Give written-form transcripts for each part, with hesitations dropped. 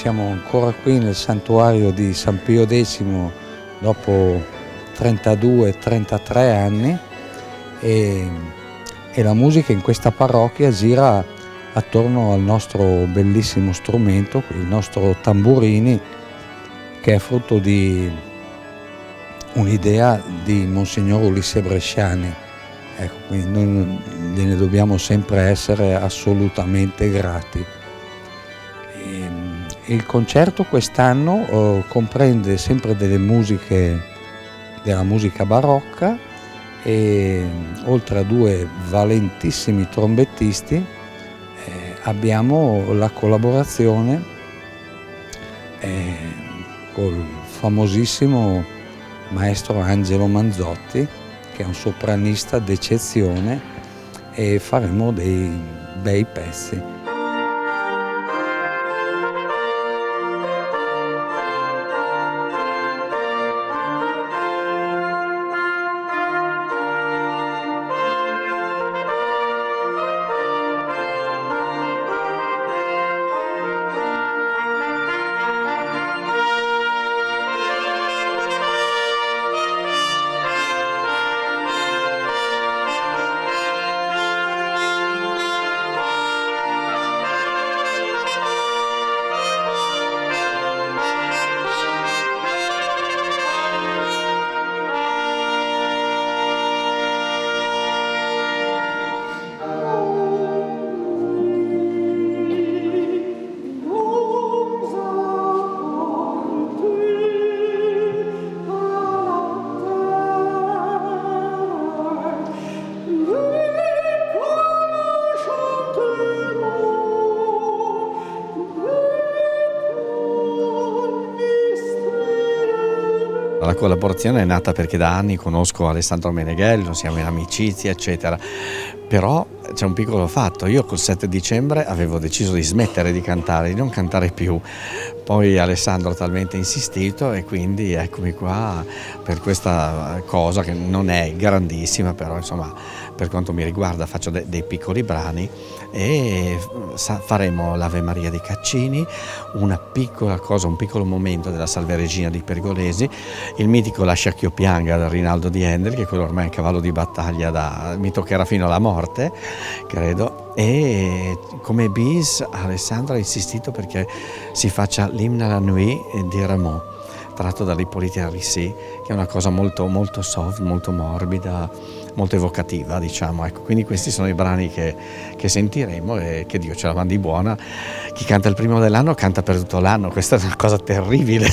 siamo ancora qui nel santuario di San Pio X dopo 32-33 anni e la musica in questa parrocchia gira attorno al nostro bellissimo strumento, il nostro tamburini, che è frutto di un'idea di Monsignor Ulisse Bresciani. Ecco, quindi noi gliene dobbiamo sempre essere assolutamente grati. Il concerto quest'anno comprende sempre della musica barocca e oltre a 2 valentissimi trombettisti abbiamo la collaborazione col famosissimo maestro Angelo Manzotti, che è un sopranista d'eccezione, e faremo dei bei pezzi. La collaborazione è nata perché da anni conosco Alessandro Meneghello, siamo in amicizia, eccetera. Però c'è un piccolo fatto: io col 7 dicembre avevo deciso di smettere di cantare, di non cantare più. Poi Alessandro ha talmente insistito e quindi eccomi qua per questa cosa che non è grandissima, però insomma per quanto mi riguarda faccio dei piccoli brani e faremo l'Ave Maria di Caccini, una piccola cosa, un piccolo momento della Salve Regina di Pergolesi, il mitico Lascia ch'io pianga da Rinaldo di Handel, che quello ormai è un cavallo di battaglia, mi toccherà fino alla morte, credo. E come bis Alessandro ha insistito perché si faccia l'Hymne à la nuit di Rameau, tratto dall'Hippolyte Rissi, che è una cosa molto, molto soft, molto morbida, molto evocativa, diciamo. Ecco, quindi questi sono i brani che sentiremo e che Dio ce la mandi buona. Chi canta il primo dell'anno canta per tutto l'anno, questa è una cosa terribile.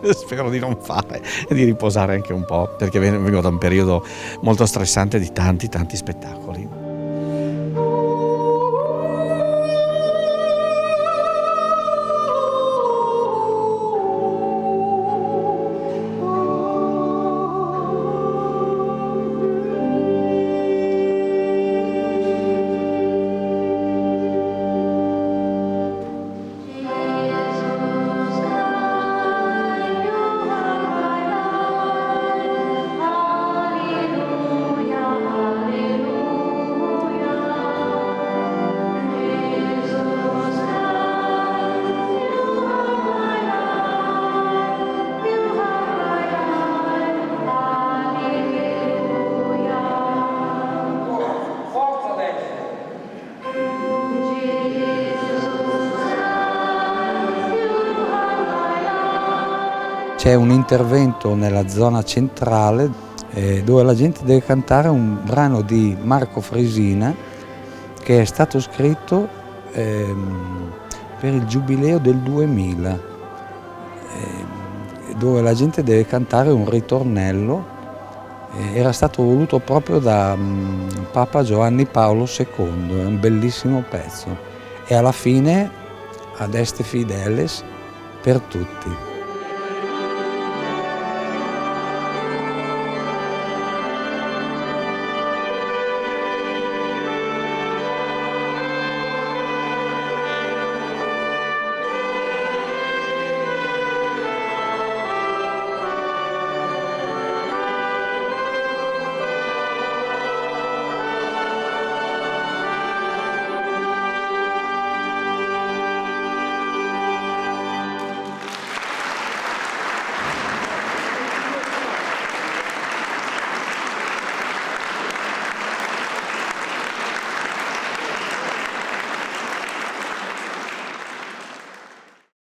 Spero di non fare e di riposare anche un po', perché vengo da un periodo molto stressante di tanti spettacoli. C'è un intervento nella zona centrale dove la gente deve cantare un brano di Marco Fresina che è stato scritto per il giubileo del 2000, dove la gente deve cantare un ritornello. Era stato voluto proprio da Papa Giovanni Paolo II, è un bellissimo pezzo. E alla fine, ad Est Fideles per tutti.